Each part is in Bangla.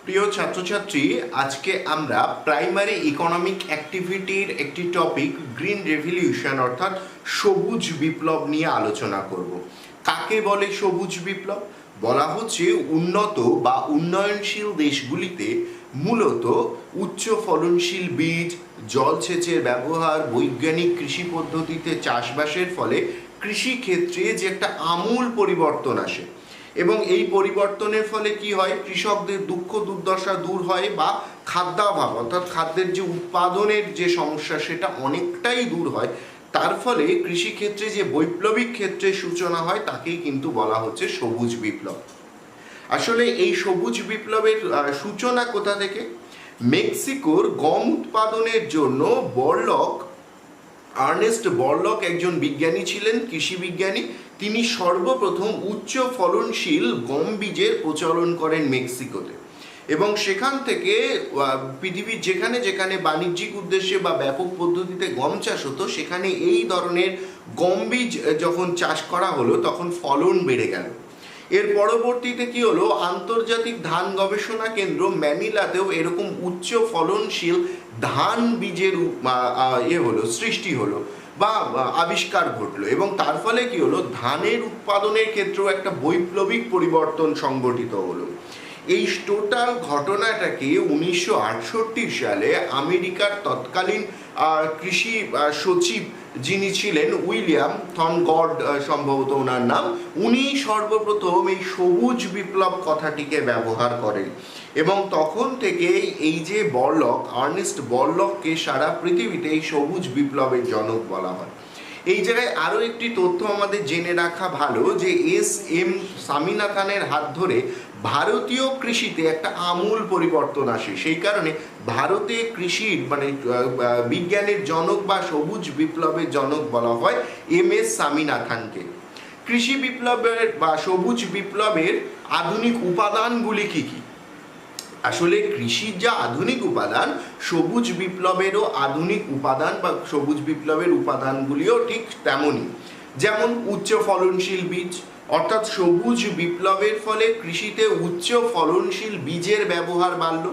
প্রিয় ছাত্রছাত্রী, আজকে আমরা প্রাইমারি ইকোনমিক অ্যাক্টিভিটির একটি টপিক গ্রিন রেভলিউশন অর্থাৎ সবুজ বিপ্লব নিয়ে আলোচনা করব। কাকে বলে সবুজ বিপ্লব? বলা হচ্ছে উন্নত বা উন্নয়নশীল দেশগুলিতে মূলত উচ্চ ফলনশীল বীজ, জলসেচের ব্যবহার, বৈজ্ঞানিক কৃষি পদ্ধতিতে চাষবাসের ফলে কৃষিক্ষেত্রে যে একটা আমূল পরিবর্তন আসে এবং এই পরিবর্তনের ফলে কি হয়, কৃষকদের দুঃখ দুর্দশা দূর হয় বা খাদ্যাভাব অর্থাৎ খাদ্যের যে উৎপাদনের যে সমস্যা সেটা অনেকটাই দূর হয়। তার ফলে কৃষিক্ষেত্রে যে বৈপ্লবিক ক্ষেত্রের সূচনা হয় তাকেই কিন্তু বলা হচ্ছে সবুজ বিপ্লব। আসলে এই সবুজ বিপ্লবের সূচনা কোথা থেকে? মেক্সিকোর গম উৎপাদনের জন্য আর্নেস্ট বরলক একজন বিজ্ঞানী ছিলেন, কৃষি বিজ্ঞানী। তিনি সর্বপ্রথম উচ্চ ফলনশীল গম বীজের প্রচলন করেন মেক্সিকোতে এবং সেখান থেকে পৃথিবীর যেখানে যেখানে বাণিজ্যিক উদ্দেশ্যে বা ব্যাপক পদ্ধতিতে গম চাষ হতো সেখানে এই ধরনের গম বীজ যখন চাষ করা হলো তখন ফলন বেড়ে গেল। এর পরবর্তীতে কি হলো, আন্তর্জাতিক ধান গবেষণা কেন্দ্র ম্যানিলাতেও এরকম উচ্চ ফলনশীল ধান বীজের সৃষ্টি হলো বা আবিষ্কার ঘটলো এবং তার ফলে কি হলো, ধানের উৎপাদনের ক্ষেত্রেও একটা বৈপ্লবিক পরিবর্তন সংঘটিত হলো। এই টোটাল ঘটনাটাকে 1968 সালে আমেরিকার তৎকালীন কৃষি সচিব যিনি ছিলেন উইলিয়াম থর্নগড, সম্ভবত ওনার নাম, উনি সর্বপ্রথম এই সবুজ বিপ্লব কথাটিকে ব্যবহার করেন এবং তখন থেকে এই যে আর্নেস্ট বরলককে সারা পৃথিবীতে এই সবুজ বিপ্লবের জনক বলা হয়। এই জায়গায় আরও একটি তথ্য আমাদের জেনে রাখা ভালো যে এস.এম. স্বামীনাথনের হাত ধরে ভারতীয় কৃষিতে একটা আমূল পরিবর্তন আসে। সেই কারণে ভারতে কৃষির বিজ্ঞানের জনক বা সবুজ বিপ্লবের জনক বলা হয় এম.এস. স্বামীনাথনকে। কৃষি বিপ্লবের বা সবুজ বিপ্লবের আধুনিক উপাদানগুলি কি কি? আসলে কৃষির যা আধুনিক উপাদান, সবুজ বিপ্লবেরও আধুনিক উপাদান বা সবুজ বিপ্লবের উপাদানগুলিও ঠিক তেমনই। যেমন উচ্চ ফলনশীল বীজ, অর্থাৎ সবুজ বিপ্লবের ফলে কৃষিতে উচ্চ ফলনশীল বীজের ব্যবহার বাড়ল।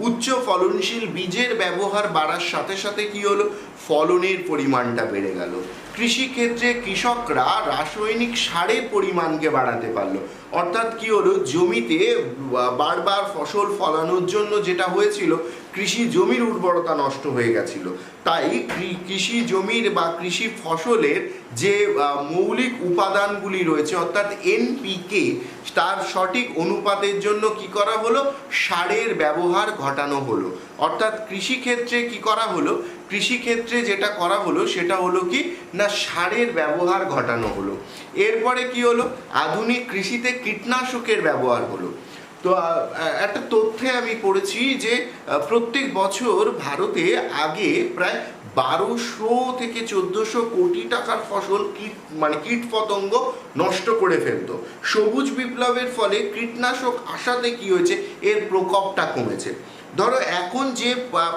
উচ্চ ফলনশীল বীজের ব্যবহার বাড়ার সাথে সাথে কি হলো, ফলনের পরিমাণটা বেড়ে গেল। কৃষিক্ষেত্রে কৃষকরা রাসায়নিক সারের পরিমাণকে বাড়াতে পারলো, অর্থাৎ কি হলো, জমিতে বারবার ফসল ফলানোর জন্য যেটা হয়েছিল, কৃষি জমির উর্বরতা নষ্ট হয়ে গেছিল। তাই কৃষি জমির বা কৃষি ফসলের যে মৌলিক উপাদানগুলি রয়েছে অর্থাৎ এনপিকে, তার সঠিক অনুপাতের জন্য কি করা হলো, সারের ব্যবহার ঘটানো হলো। অর্থাৎ কৃষিক্ষেত্রে কি করা হলো, কৃষিক্ষেত্রে যেটা করা হলো সেটা হলো কি না, সারের ব্যবহার ঘটানো হলো। এরপরে কি হলো, আধুনিক কৃষিতে কীটনাশকের ব্যবহার হলো। তো একটা তথ্যে আমি পড়েছি যে প্রত্যেক বছর ভারতে আগে প্রায় 1200 থেকে 1400 কোটি টাকার ফসল কীট পতঙ্গ নষ্ট করে ফেলতো। সবুজ বিপ্লবের ফলে কীটনাশক আসাতে কি হয়েছে, এর প্রকোপটা কমেছে। ধরো এখন যে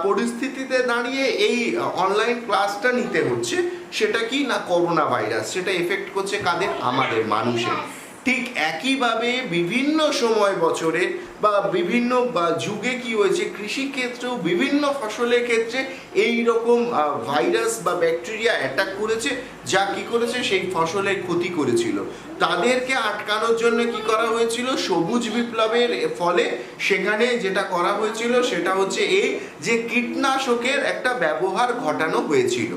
পরিস্থিতিতে দাঁড়িয়ে এই অনলাইন ক্লাসটা নিতে হচ্ছে সেটা কি না, করোনা ভাইরাস, সেটা এফেক্ট করছে কাদের, আমাদের মানুষের। ঠিক একইভাবে বিভিন্ন সময় বছরে বা বিভিন্ন যুগে কি হয়েছে, কৃষিক্ষেত্রেও বিভিন্ন ফসলের ক্ষেত্রে এই রকম ভাইরাস বা ব্যাকটেরিয়া অ্যাটাক করেছে, যা কি করেছে, সেই ফসলের ক্ষতি করেছিল। তাদেরকে আটকানোর জন্য কি করা হয়েছিল, সবুজ বিপ্লবের ফলে সেখানে যেটা করা হয়েছিল সেটা হচ্ছে এই যে কীটনাশকের একটা ব্যবহার ঘটানো হয়েছিল।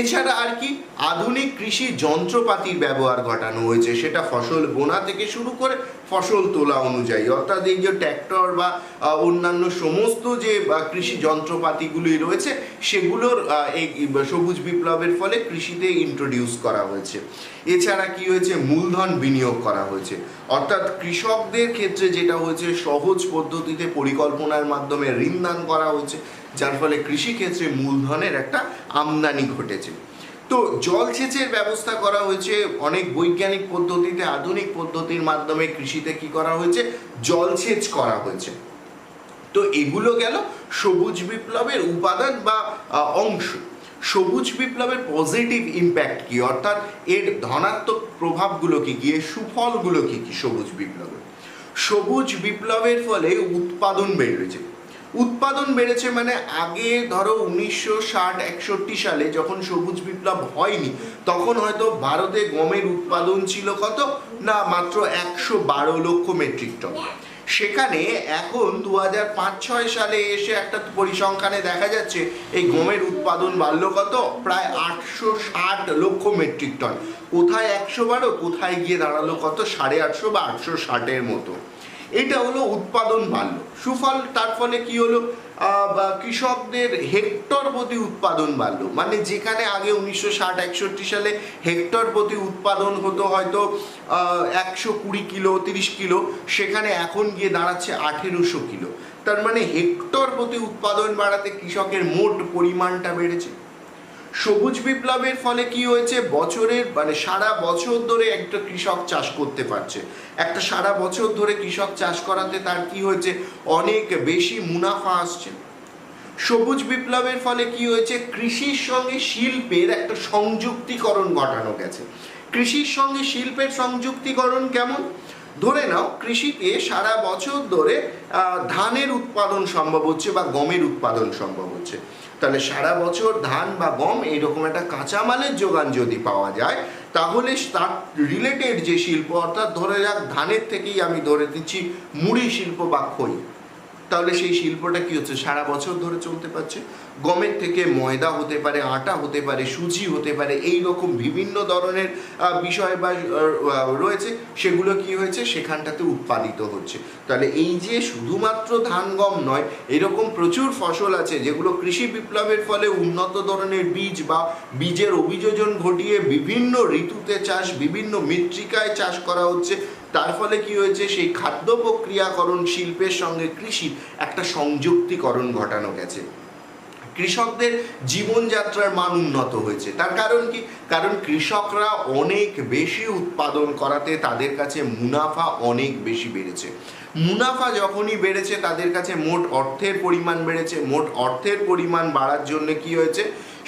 এছাড়া আর কি, আধুনিক কৃষি যন্ত্রপাতির ব্যবহার ঘটানো হয়েছে, সেটা ফসল বোনা থেকে শুরু করে ফসল তোলা অনুযায়ী, অর্থাৎ এই যে ট্র্যাক্টর বা অন্যান্য সমস্ত যে কৃষি যন্ত্রপাতিগুলি রয়েছে সেগুলোর এই সবুজ বিপ্লবের ফলে কৃষিতে ইন্ট্রোডিউস করা হয়েছে। এছাড়া কি হয়েছে, মূলধন বিনিয়োগ করা হয়েছে, অর্থাৎ কৃষকদের ক্ষেত্রে যেটা হয়েছে, সহজ পদ্ধতিতে পরিকল্পনার মাধ্যমে ঋণ দান করা হয়েছে, যার ফলে কৃষিক্ষেত্রে মূলধনের একটা আমদানি ঘটেছে। তো জলসেচের ব্যবস্থা করা হয়েছে অনেক বৈজ্ঞানিক পদ্ধতিতে, আধুনিক পদ্ধতির মাধ্যমে কৃষিতে কি করা হয়েছে, জলসেচ করা হয়েছে। তো এগুলো গেল সবুজ বিপ্লবের উপাদান বা অংশ। সবুজ বিপ্লবের পজিটিভ ইম্প্যাক্ট কি, অর্থাৎ এর ধনাত্মক প্রভাবগুলো কি কি, এর সুফলগুলো কি কি সবুজ বিপ্লবের? সবুজ বিপ্লবের ফলে উৎপাদন বেড়েছে। উৎপাদন বেড়েছে মানে আগে ধরো 1960-61 সালে যখন সবুজ বিপ্লব হয়নি তখন হয়তো ভারতে গমের উৎপাদন ছিল কত না, মাত্র 112 লক্ষ মেট্রিক টন। সেখানে এখন 2005-06 সালে এসে একটা পরিসংখ্যানে দেখা যাচ্ছে এই গমের উৎপাদন বাড়লো কত, প্রায় 860 লক্ষ মেট্রিক টন। কোথায় 112, কোথায় গিয়ে দাঁড়ালো কত, 850 বা 860-এর মতো। এটা হলো উৎপাদন বাড়লো। সুফল তার ফলে কি হলো, কৃষকদের হেক্টর প্রতি উৎপাদন বাড়লো। মানে যেখানে আগে 1960-61 সালে হেক্টর প্রতি উৎপাদন হতো হয়তো 120 কিলো 30 কিলো, সেখানে এখন গিয়ে দাঁড়াচ্ছে 1800 কিলো। তার মানে হেক্টর প্রতি উৎপাদন বাড়াতে কৃষকের মোট পরিমাণটা বেড়েছে। সবুজ বিপ্লবের ফলে কি হয়েছে, বছরের মানে সারা বছর ধরে একটা কৃষক চাষ করতে পারছে। একটা সারা বছর ধরে কৃষক চাষ করাতে তার কি হয়েছে, অনেক বেশি মুনাফা আসছে। সবুজ বিপ্লবের ফলে কি হয়েছে, কৃষির সঙ্গে শিল্পের একটা সংযুক্তিকরণ ঘটানো গেছে। কৃষির সঙ্গে শিল্পের সংযুক্তিকরণ কেমন, ধরে নাও কৃষিতে সারা বছর ধরে ধানের উৎপাদন সম্ভব হচ্ছে বা গমের উৎপাদন সম্ভব হচ্ছে। তাহলে সারা বছর ধান বা গম এইরকম একটা কাঁচামালের যোগান যদি পাওয়া যায়, তাহলে তার রিলেটেড যে শিল্প, অর্থাৎ ধরে যাক ধানের থেকেই আমি ধরে দিচ্ছি মুড়ি শিল্প বা খই, তাহলে সেই শিল্পটা কি হচ্ছে, সারা বছর ধরে চলতে পারছে। গমের থেকে ময়দা হতে পারে, আটা হতে পারে, সুজি হতে পারে, এই রকম বিভিন্ন ধরনের বিষয় বা রয়েছে, সেগুলো কি হয়েছে সেখানটাতে উৎপাদিত হচ্ছে। তাহলে এই যে শুধুমাত্র ধান গম নয়, এরকম প্রচুর ফসল আছে যেগুলো কৃষি বিপ্লবের ফলে উন্নত ধরনের বীজ বা বীজের অভিযোজন ঘটিয়ে বিভিন্ন ঋতুতে চাষ, বিভিন্ন মৃত্তিকায় চাষ করা হচ্ছে। তার ফলে কি হয়েছে, সেই খাদ্য প্রক্রিয়াকরণ শিল্পের সঙ্গে কৃষির একটা সংযুক্তিকরণ ঘটানো গেছে। কৃষকদের জীবনযাত্রার মান উন্নত হয়েছে। তার কারণ কি, কারণ কৃষকরা অনেক বেশি উৎপাদন করাতে তাদের কাছে মুনাফা অনেক বেশি বেড়েছে। মুনাফা যখনই বেড়েছে তাদের কাছে মোট অর্থের পরিমাণ বেড়েছে। মোট অর্থের পরিমাণ বাড়ার জন্য কি হয়েছে,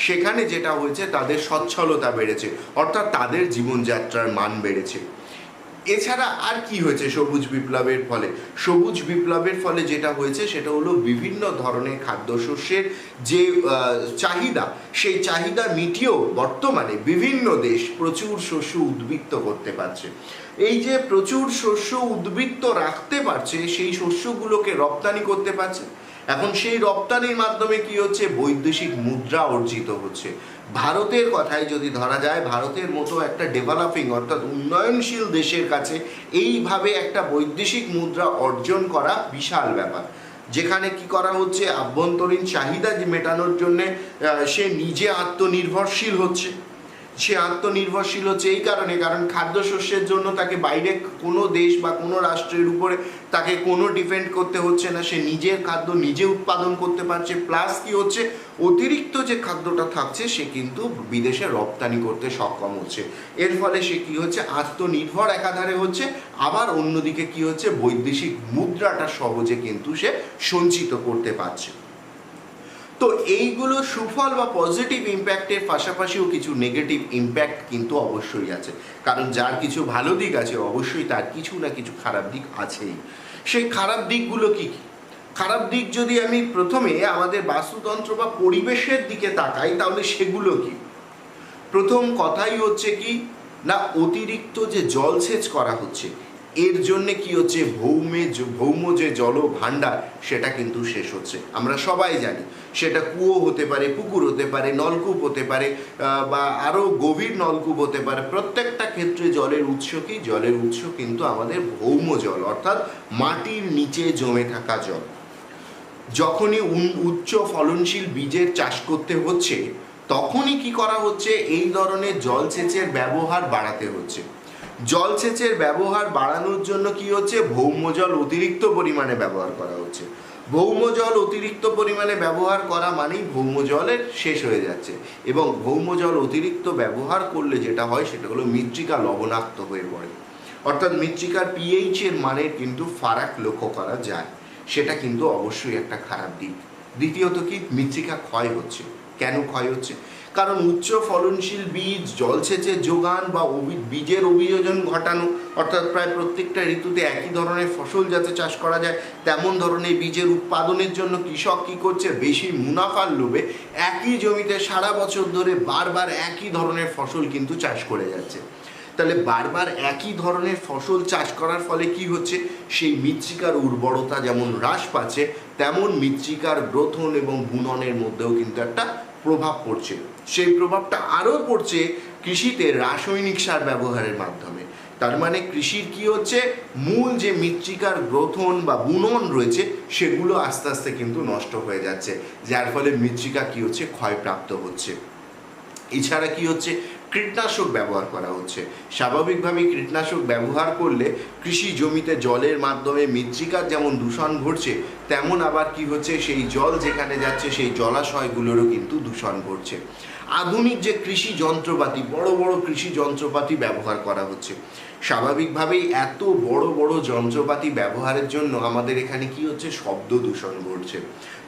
সেখানে যেটা হয়েছে তাদের সচ্ছলতা বেড়েছে, অর্থাৎ তাদের জীবনযাত্রার মান বেড়েছে। এছাড়া আর কি হয়েছে সবুজ বিপ্লবের ফলে, সবুজ বিপ্লবের ফলে যেটা হয়েছে সেটা হলো বিভিন্ন ধরনের খাদ্যশস্যের যে চাহিদা, সেই চাহিদা মিটিয়েও বর্তমানে বিভিন্ন দেশ প্রচুর শস্য উদ্বৃত্ত করতে পারছে। এই যে প্রচুর শস্য উদ্বৃত্ত রাখতে পারছে, সেই শস্যগুলোকে রপ্তানি করতে পারছে। এখন সেই রপ্তানির মাধ্যমে কি হচ্ছে, বৈদেশিক মুদ্রা অর্জিত হচ্ছে। ভারতের কথাই যদি ধরা যায়, ভারতের মতো একটা ডেভেলপিং অর্থাৎ উন্নয়নশীল দেশের কাছে এইভাবে একটা বৈদেশিক মুদ্রা অর্জন করা বিশাল ব্যাপার। যেখানে কি করা হচ্ছে, আভ্যন্তরীণ চাহিদা মেটানোর জন্যে সে নিজে আত্মনির্ভরশীল হচ্ছে। সে আত্মনির্ভরশীল হচ্ছে এই কারণে, কারণ খাদ্যশস্যের জন্য তাকে বাইরে কোনো দেশ বা কোনো রাষ্ট্রের উপরে তাকে কোনো ডিপেন্ড করতে হচ্ছে না। সে নিজের খাদ্য নিজে উৎপাদন করতে পারছে। প্লাস কি হচ্ছে, অতিরিক্ত যে খাদ্যটা থাকছে সে কিন্তু বিদেশে রপ্তানি করতে সক্ষম হচ্ছে। এর ফলে সে কি হচ্ছে, আত্মনির্ভর একাধারে হচ্ছে, আবার অন্যদিকে কি হচ্ছে, বৈদেশিক মুদ্রাটা সহজে কিন্তু সে সঞ্চিত করতে পারছে। তো এইগুলো সুফল বা পজিটিভ ইম্প্যাক্টের পাশাপাশিও কিছু নেগেটিভ ইম্প্যাক্ট কিন্তু অবশ্যই আছে। কারণ যার কিছু ভালো দিক আছে অবশ্যই তার কিছু না কিছু খারাপ দিক আছেই। সেই খারাপ দিকগুলো কি কি? খারাপ দিক যদি আমি প্রথমে আমাদের বাস্তুতন্ত্র বা পরিবেশের দিকে তাকাই, তাহলে সেগুলো কি? প্রথম কথাই হচ্ছে কি না, অতিরিক্ত যে জলসেচ করা হচ্ছে, এর জন্যে কি হচ্ছে, ভৌম যে জল ভাণ্ডার সেটা কিন্তু শেষ হচ্ছে। আমরা সবাই জানি সেটা কুয়ো হতে পারে, পুকুর হতে পারে, নলকূপ হতে পারে, বা আরও গভীর নলকূপ হতে পারে। প্রত্যেকটা ক্ষেত্রে জলের উৎস কি, জলের উৎস কিন্তু আমাদের ভৌম জল, অর্থাৎ মাটির নিচে জমে থাকা জল। যখনই উচ্চ ফলনশীল বীজের চাষ করতে হচ্ছে, তখনই কি করা হচ্ছে, এই ধরনের জলসেচের ব্যবহার বাড়াতে হচ্ছে। জলসেচের ব্যবহার বাড়ানোর জন্য কি হচ্ছে, ভৌম জল অতিরিক্ত পরিমাণে ব্যবহার করা হচ্ছে। ভৌম জল অতিরিক্ত পরিমাণে ব্যবহার করা মানেই ভৌম জলের শেষ হয়ে যাচ্ছে। এবং ভৌম জল অতিরিক্ত ব্যবহার করলে যেটা হয় সেটা হলো মৃত্তিকা লবণাক্ত হয়ে পড়ে, অর্থাৎ মৃত্তিকার পিএইচ এর মানের কিন্তু ফারাক লক্ষ্য করা যায়। সেটা কিন্তু অবশ্যই একটা খারাপ দিক। দ্বিতীয়ত কি, মৃত্তিকা ক্ষয় হচ্ছে। কেন ক্ষয় হচ্ছে? কারণ উচ্চ ফলনশীল বীজ, জলসেচের যোগান বা বীজের অভিযোজন ঘটানো, অর্থাৎ প্রায় প্রত্যেকটা ঋতুতে একই ধরনের ফসল যাতে চাষ করা যায় তেমন ধরনের বীজের উৎপাদনের জন্য কৃষক কী করছে, বেশি মুনাফার লোভে একই জমিতে সারা বছর ধরে বারবার একই ধরনের ফসল কিন্তু চাষ করে যাচ্ছে। তাহলে বারবার একই ধরনের ফসল চাষ করার ফলে কি হচ্ছে, সেই মৃত্তিকার উর্বরতা যেমন হ্রাস পাচ্ছে, তেমন মৃত্তিকার গ্রথন এবং বুননের মধ্যেও কিন্তু একটা প্রভাব পড়ছে। সেই প্রভাবটা আরও পড়ছে কৃষিতে রাসায়নিক সার ব্যবহারের মাধ্যমে। তার মানে কৃষির কি হচ্ছে, মূল যে মৃত্তিকার গ্রথন বা বুনন রয়েছে সেগুলো আস্তে আস্তে কিন্তু নষ্ট হয়ে যাচ্ছে, যার ফলে মৃত্তিকা কি হচ্ছে, ক্ষয়প্রাপ্ত হচ্ছে। এছাড়া কি হচ্ছে, কীটনাশক ব্যবহার করা হচ্ছে। স্বাভাবিকভাবেই কীটনাশক ব্যবহার করলে কৃষি জমিতে জলের মাধ্যমে মৃত্তিকার যেমন দূষণ ঘটছে, তেমন আবার কি হচ্ছে, সেই জল যেখানে যাচ্ছে সেই জলাশয়গুলোরও কিন্তু দূষণ ঘটছে। আধুনিক যে কৃষি যন্ত্রপাতি, বড় বড় কৃষি যন্ত্রপাতি ব্যবহার করা হচ্ছে, স্বাভাবিকভাবেই এত বড় বড় যন্ত্রপাতি ব্যবহারের জন্য আমাদের এখানে কি হচ্ছে, শব্দ দূষণ ঘটছে।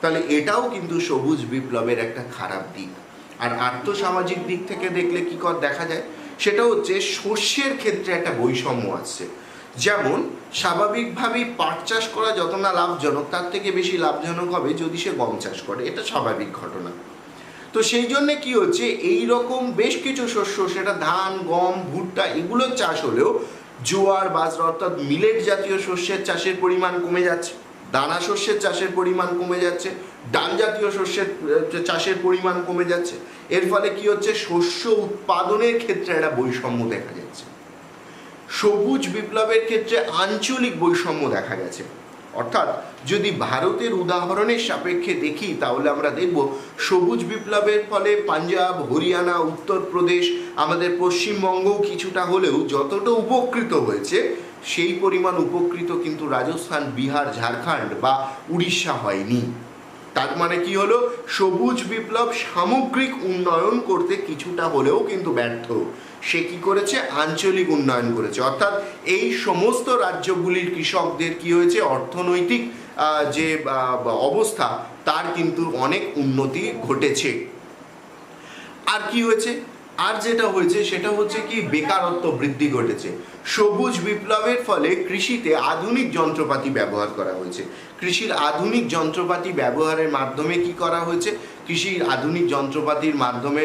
তাহলে এটাও কিন্তু সবুজ বিপ্লবের একটা খারাপ দিক। আর আর্থসামাজিক দিক থেকে দেখলে কি দেখা যায়, সেটা হচ্ছে শস্যের ক্ষেত্রে একটা বৈষম্য আসছে। যেমন স্বাভাবিকভাবেই পাট চাষ করা যত না লাভজনক, তার থেকে বেশি লাভজনক হবে যদি সে গম চাষ করে, এটা স্বাভাবিক ঘটনা। তো সেই জন্যে কি হচ্ছে, এই রকম বেশ কিছু শস্য, সেটা ধান, গম, ভুট্টা এগুলোর চাষ হলেও জোয়ার, বাজরা অর্থাৎ মিলেট জাতীয় শস্যের চাষের পরিমাণ কমে যাচ্ছে, দানা শস্যের চাষের পরিমাণ কমে যাচ্ছে, ডাল জাতীয় শস্যের চাষের পরিমাণ কমে যাচ্ছে। এর ফলে কি হচ্ছে, শস্য উৎপাদনের ক্ষেত্রে একটা বৈষম্য দেখা যাচ্ছে। সবুজ বিপ্লবের ক্ষেত্রে আঞ্চলিক বৈষম্য দেখা গেছে। অর্থাৎ যদি ভারতের উদাহরণের সাপেক্ষে দেখি তাহলে আমরা দেখব সবুজ বিপ্লবের ফলে পাঞ্জাব, হরিয়ানা, উত্তরপ্রদেশ, আমাদের পশ্চিমবঙ্গও কিছুটা হলেও যতটা উপকৃত হয়েছে সেই পরিমাণ উপকৃত কিন্তু রাজস্থান, বিহার, ঝাড়খণ্ড বা উড়িষ্যা হয়নি। তার মানে কি হলো, সবুজ বিপ্লব সামগ্রিক উন্নয়ন করতে কিছুটা হলেও কিন্তু ব্যর্থ। সে কি করেছে, আঞ্চলিক উন্নয়ন করেছে। অর্থাৎ এই সমস্ত রাজ্যগুলির কৃষকদের কি হয়েছে, অর্থনৈতিক যে অবস্থা তার কিন্তু অনেক উন্নতি ঘটেছে। আর কি হয়েছে, আর যেটা হয়েছে সেটা হচ্ছে কি, বেকারত্ব বৃদ্ধি ঘটেছে। সবুজ বিপ্লবের ফলে কৃষিতে আধুনিক যন্ত্রপাতি ব্যবহার করা হয়েছে। কৃষির আধুনিক যন্ত্রপাতি ব্যবহারের মাধ্যমে কি করা হয়েছে, কৃষির আধুনিক যন্ত্রপাতির মাধ্যমে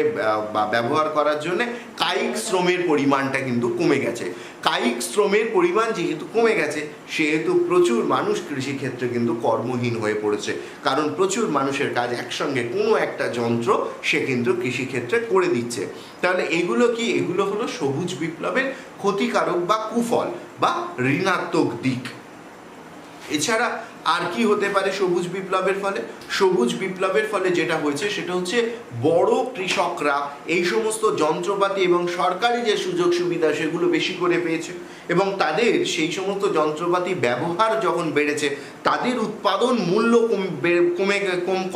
ব্যবহার করার জন্য কায়িক শ্রমের পরিমাণটা কিন্তু কমে গেছে। কায়িক শ্রমের পরিমাণ যেহেতু কমে গেছে, সেহেতু প্রচুর মানুষ কৃষিক্ষেত্রে কিন্তু কর্মহীন হয়ে পড়েছে। কারণ প্রচুর মানুষের কাজ একসঙ্গে কোনো একটা যন্ত্র সে কিন্তু কৃষিক্ষেত্রে করে দিচ্ছে। তাহলে এগুলো কি, এগুলো হলো সবুজ বিপ্লবের ক্ষতিকারক বা কুফল বা ঋণাত্মক দিক। এছাড়া আর কি হতে পারে সবুজ বিপ্লবের ফলে, সবুজ বিপ্লবের ফলে যেটা হয়েছে সেটা হচ্ছে বড় কৃষকরা এই সমস্ত যন্ত্রপাতি এবং সরকারি যে সুযোগ সুবিধা সেগুলো বেশি করে পেয়েছে, এবং তাদের সেই সমস্ত যন্ত্রপাতি ব্যবহার যখন বেড়েছে তাদের উৎপাদন মূল্য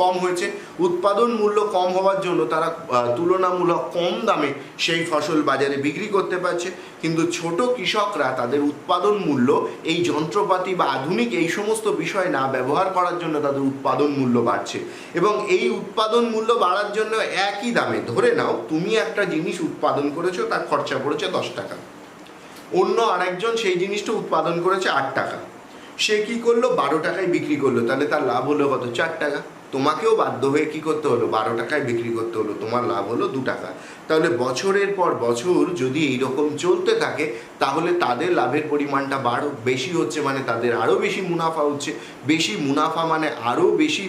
কম হয়েছে। উৎপাদন মূল্য কম হওয়ার জন্য তারা তুলনামূলক কম দামে সেই ফসল বাজারে বিক্রি করতে পারছে। কিন্তু ছোট কৃষকরা তাদের উৎপাদন মূল্য এই যন্ত্রপাতি বা আধুনিক এই সমস্ত বিষয় না ব্যবহার করার জন্য তাদের উৎপাদন মূল্য বাড়ছে, এবং এই উৎপাদন মূল্য বাড়ার জন্য একই দামে, ধরে নাও তুমি একটা জিনিস উৎপাদন করেছো, তার খরচা পড়েছে 10 টাকা, অন্য আরেকজন সেই জিনিসটা উৎপাদন করেছে 8 টাকা, সে কি করলো 12 টাকায় বিক্রি করলো, তাহলে তার লাভ হলো কত, 4 টাকা। তোমাকেও বাধ্য হয়ে কি করতে হলো, 12 টাকায় বিক্রি করতে হলো, তোমার লাভ হলো 2 টাকা। তাহলে বছরের পর বছর যদি এইরকম চলতে থাকে তাহলে তাদের লাভের পরিমাণটা বেশি হচ্ছে, মানে তাদের আরও বেশি মুনাফা হচ্ছে। বেশি মুনাফা মানে আরও বেশি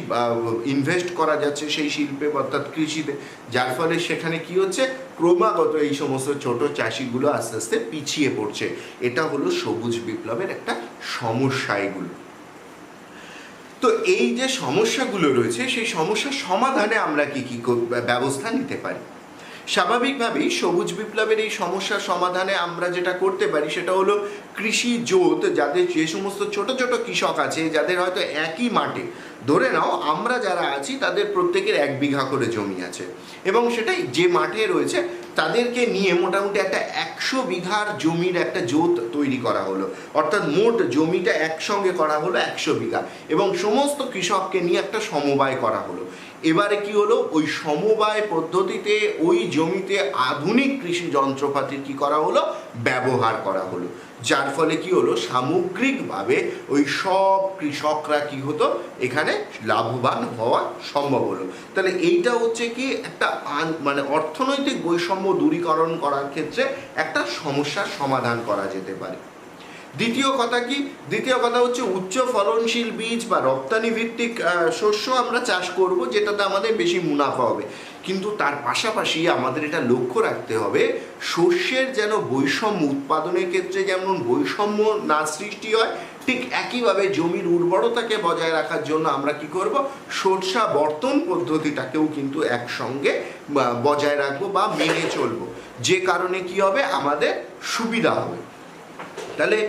ইনভেস্ট করা যাচ্ছে সেই শিল্পে অর্থাৎ কৃষিতে, যার ফলে সেখানে কি হচ্ছে, ক্রমাগত এই সমস্ত ছোট চাষিগুলো আস্তে আস্তে পিছিয়ে পড়ছে। এটা হলো সবুজ বিপ্লবের একটা সমস্যা এগুলো। তো এই যে সমস্যাগুলো রয়েছে সেই সমস্যার সমাধানে আমরা কি কি ব্যবস্থা নিতে পারি। স্বাভাবিকভাবেই সবুজ বিপ্লবের এই সমস্যার সমাধানে আমরা যেটা করতে পারি সেটা হলো কৃষি জোট, যাদের যে সমস্ত ছোট ছোট কৃষক আছে যাদের হয়তো একই মাঠে, ধরে নাও আমরা যারা আছি তাদের প্রত্যেকের 1 বিঘা করে জমি আছে, এবং সেটাই যে মাঠে রয়েছে তাদেরকে নিয়ে মোটামুটি একটা 100 বিঘার জমির একটা জোট তৈরি করা হলো। অর্থাৎ মোট জমিটা একসঙ্গে করা হলো 100 বিঘা, এবং সমস্ত কৃষককে নিয়ে একটা সমবায় করা হলো। এবারে কি হলো, ওই সমবায় পদ্ধতিতে ওই জমিতে আধুনিক কৃষি যন্ত্রপাতির কি করা হলো, ব্যবহার করা হলো, যার ফলে কি হলো, সামগ্রিকভাবে ওই সব কৃষকরা কি হতো, এখানে লাভবান হওয়া সম্ভব হলো। তাহলে এইটা হচ্ছে কি একটা মানে অর্থনৈতিক বৈষম্য দূরীকরণ করার ক্ষেত্রে একটা সমস্যার সমাধান করা যেতে পারে। দ্বিতীয় কথা কি, দ্বিতীয় কথা হচ্ছে উচ্চ ফলনশীল বীজ বা রপ্তানি ভিত্তিক শস্য আমরা চাষ করব, যেটাতে আমাদের বেশি মুনাফা হবে। কিন্তু তার পাশাপাশি আমাদের এটা লক্ষ্য রাখতে হবে, শস্যের যেন বৈষম্য, উৎপাদনের ক্ষেত্রে যেমন বৈষম্য না সৃষ্টি হয়, ঠিক একইভাবে জমির উর্বরতাকে বজায় রাখার জন্য আমরা কি করব, সরষা বর্তন পদ্ধতিটাকেও কিন্তু একসঙ্গে বজায় রাখবো বা মেনে চলবো, যে কারণে কি হবে, আমাদের সুবিধা হবে। তাহলে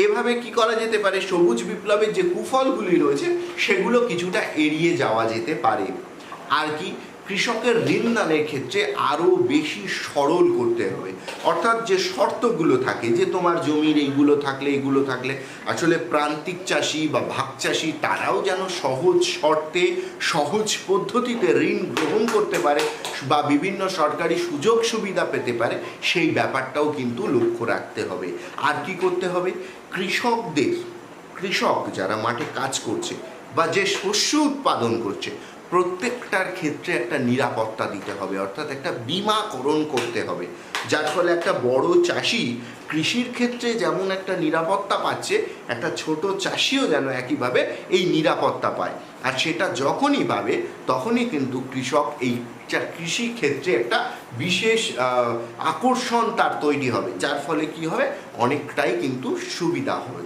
এভাবে কি করা যেতে পারে, সবুজ বিপ্লবের যে কুফলগুলি রয়েছে সেগুলো কিছুটা এড়িয়ে যাওয়া যেতে পারে। আর কি, কৃষকের ঋণ দানের ক্ষেত্রে আরও বেশি সরল করতে হবে, অর্থাৎ যে শর্তগুলো থাকে যে তোমার জমির এইগুলো থাকলে এগুলো থাকলে, আসলে প্রান্তিক চাষি বা ভাগ চাষি তারাও যেন সহজ শর্তে সহজ পদ্ধতিতে ঋণ গ্রহণ করতে পারে বা বিভিন্ন সরকারি সুযোগ সুবিধা পেতে পারে, সেই ব্যাপারটাও কিন্তু লক্ষ্য রাখতে হবে। আর কি করতে হবে, কৃষক যারা মাঠে কাজ করছে বা যে শস্য উৎপাদন করছে প্রত্যেকটার ক্ষেত্রে একটা নিরাপত্তা দিতে হবে, অর্থাৎ একটা বীমাকরণ করতে হবে, যার ফলে একটা বড় চাষি কৃষির ক্ষেত্রে যেমন একটা নিরাপত্তা পাচ্ছে, একটা ছোট চাষিও যেন একইভাবে এই নিরাপত্তা পায়। আর সেটা যখনই পাবে তখনই কিন্তু কৃষক এই কৃষি ক্ষেত্রে একটা বিশেষ আকর্ষণ তার তৈরি হবে, যার ফলে কি হবে, অনেকটাই কিন্তু সুবিধা হবে।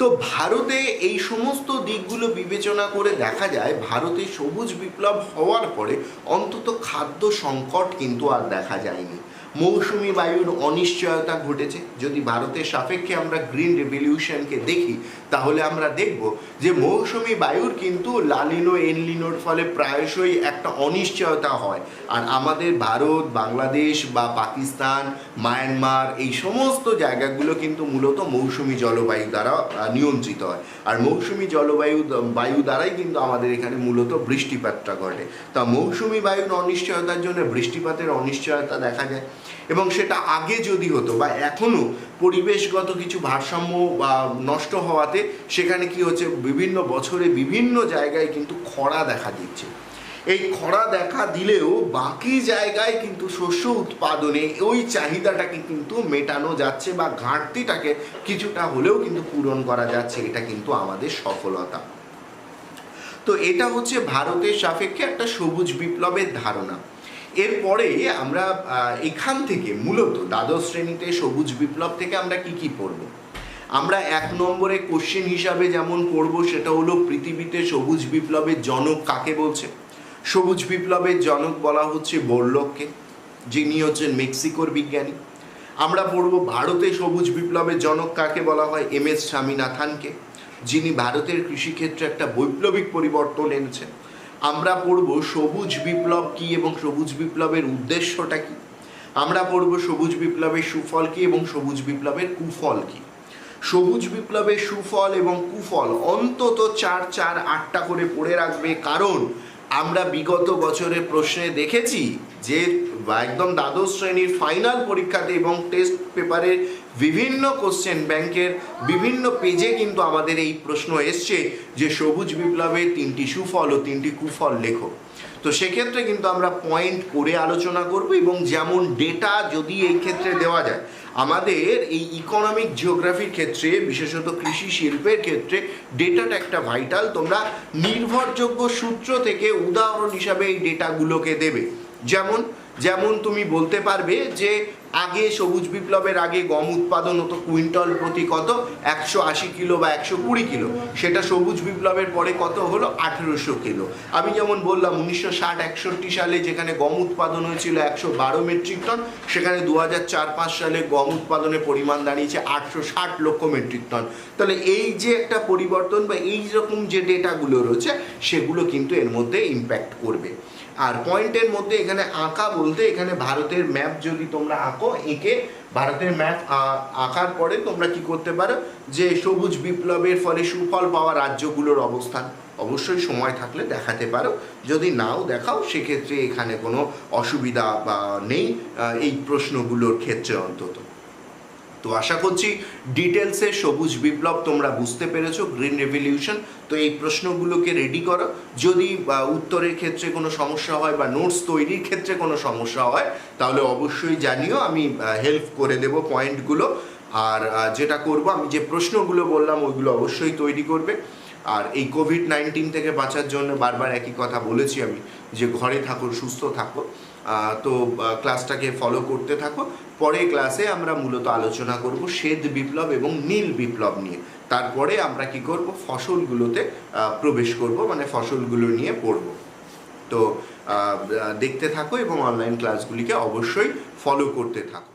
তো ভারতে এই সমস্ত দিকগুলো বিবেচনা করে দেখা যায়, ভারতে সবুজ বিপ্লব হওয়ার পরে অন্তত খাদ্য সংকট কিন্তু আর দেখা যায়নি। মৌসুমি বায়ুর অনিশ্চয়তা ঘটেছে। যদি ভারতের সাপেক্ষে আমরা গ্রিন রেভলিউশনকে দেখি তাহলে আমরা দেখব যে মৌসুমি বায়ুর কিন্তু লালিনো এনলিনোর ফলে প্রায়শই একটা অনিশ্চয়তা হয়। আর আমাদের ভারত, বাংলাদেশ বা পাকিস্তান, মায়ানমার এই সমস্ত জায়গাগুলো কিন্তু মূলত মৌসুমি জলবায়ু দ্বারা নিয়ন্ত্রিত হয়। আর মৌসুমি বায়ু দ্বারাই কিন্তু আমাদের এখানে মূলত বৃষ্টিপাতটা ঘটে। তা মৌসুমি বায়ুর অনিশ্চয়তার জন্য বৃষ্টিপাতের অনিশ্চয়তা দেখা যায়, এবং সেটা আগে যদি হতো বা এখনও পরিবেশগত কিছু ভারসাম্য বা নষ্ট হওয়াতে সেখানে কি হচ্ছে, বিভিন্ন বছরে বিভিন্ন জায়গায় কিন্তু খরা দেখা দিচ্ছে। এই খরা দেখা দিলেও বাকি জায়গায় কিন্তু শস্য উৎপাদনে ওই চাহিদাটাকে কিন্তু মেটানো যাচ্ছে বা ঘাটতিটাকে কিছুটা হলেও কিন্তু পূরণ করা যাচ্ছে, এটা কিন্তু আমাদের সফলতা। তো এটা হচ্ছে ভারতের সাপেক্ষে একটা সবুজ বিপ্লবের ধারণা। এরপরে আমরা এখান থেকে মূলত দ্বাদশ শ্রেণীতে সবুজ বিপ্লব থেকে আমরা কি পড়ব, আমরা 1 নম্বরে কোশ্চেন হিসাবে যেমন পড়ব সেটা হলো পৃথিবীতে সবুজ বিপ্লবের জনক কাকে বলছে। সবুজ বিপ্লবের জনক বলা হচ্ছে বোরলগকে, যিনি হচ্ছেন মেক্সিকোর বিজ্ঞানী। আমরা পড়ব ভারতে সবুজ বিপ্লবের জনক কাকে বলা হয়, MS স্বামীনাথনকে, যিনি ভারতের কৃষিক্ষেত্রে একটা বৈপ্লবিক পরিবর্তন এনেছেন। আমরা পড়ব সবুজ বিপ্লব কী এবং সবুজ বিপ্লবের উদ্দেশ্যটা কী। আমরা পড়ব সবুজ বিপ্লবের সুফল কী এবং সবুজ বিপ্লবের কুফল কী। সবুজ বিপ্লবের সুফল এবং কুফল অন্তত 4-8টা করে পড়ে রাখবে, কারণ আমরা বিগত বছরের প্রশ্নে দেখেছি যে একদম দ্বাদশ শ্রেণীর ফাইনাল পরীক্ষাতে এবং টেস্ট পেপারের বিভিন্ন কোশ্চেন ব্যাংকের বিভিন্ন পেজে কিন্তু আমাদের এই প্রশ্ন এসছে যে সবুজ বিপ্লবের 3টি সুফল ও 3টি কুফল লেখো। তো সেক্ষেত্রে কিন্তু আমরা পয়েন্ট করে আলোচনা করব, এবং যেমন ডেটা যদি এই ক্ষেত্রে দেওয়া যায়, আমাদের এই ইকোনমিক জিওগ্রাফির ক্ষেত্রে বিশেষত কৃষি শিল্পের ক্ষেত্রে ডেটাটা একটা ভাইটাল। তোমরা নির্ভরযোগ্য সূত্র থেকে উদাহরণ হিসাবে এই ডেটাগুলোকে দেবে। যেমন তুমি বলতে পারবে যে আগে সবুজ বিপ্লবের আগে গম উৎপাদন হতো কুইন্টাল প্রতি কত, 180 কিলো বা 120 কিলো, সেটা সবুজ বিপ্লবের পরে কত হলো, 1800 কিলো। আমি যেমন বললাম 1960-61 সালে যেখানে গম উৎপাদন হয়েছিল 112 মেট্রিক টন, সেখানে 2004-05 সালে গম উৎপাদনের পরিমাণ দাঁড়িয়েছে 860 লক্ষ মেট্রিক টন। তাহলে এই যে একটা পরিবর্তন বা এই রকম যে ডেটাগুলো রয়েছে সেগুলো কিন্তু এর মধ্যে ইম্প্যাক্ট করবে। আর পয়েন্টের মধ্যে এখানে আঁকা বলতে এখানে ভারতের ম্যাপ যদি তোমরা আঁকো, এঁকে ভারতের ম্যাপ আঁকার পরে তোমরা কি করতে পারো যে সবুজ বিপ্লবের ফলে সুফল পাওয়া রাজ্যগুলোর অবস্থান অবশ্যই সময় থাকলে দেখাতে পারো, যদি নাও দেখাও সেক্ষেত্রে এখানে কোনো অসুবিধা বা নেই এই প্রশ্নগুলোর ক্ষেত্রে অন্তত। তো আশা করছি ডিটেলসে সবুজ বিপ্লব তোমরা বুঝতে পেরেছো, গ্রিন রেভলিউশন। তো এই প্রশ্নগুলোকে রেডি করো, যদি উত্তরের ক্ষেত্রে কোনো সমস্যা হয় বা নোটস তৈরির ক্ষেত্রে কোনো সমস্যা হয় তাহলে অবশ্যই জানিও, আমি হেল্প করে দেব পয়েন্টগুলো। আর যেটা করব, আমি যে প্রশ্নগুলো বললাম ওইগুলো অবশ্যই তৈরি করবে। আর এই কোভিড-19 থেকে বাঁচার জন্য বারবার একই কথা বলেছি আমি, যে ঘরে থাকো, সুস্থ থাকো। তো ক্লাসটাকে ফলো করতে থাকো। পরে ক্লাসে আমরা মূলত আলোচনা করব শ্বেত বিপ্লব এবং নীল বিপ্লব নিয়ে। তারপরে আমরা কি করব, ফসলগুলোতে প্রবেশ করব, মানে ফসলগুলো নিয়ে পড়ব। তো দেখতে থাকো এবং অনলাইন ক্লাসগুলিকে অবশ্যই ফলো করতে থাকো।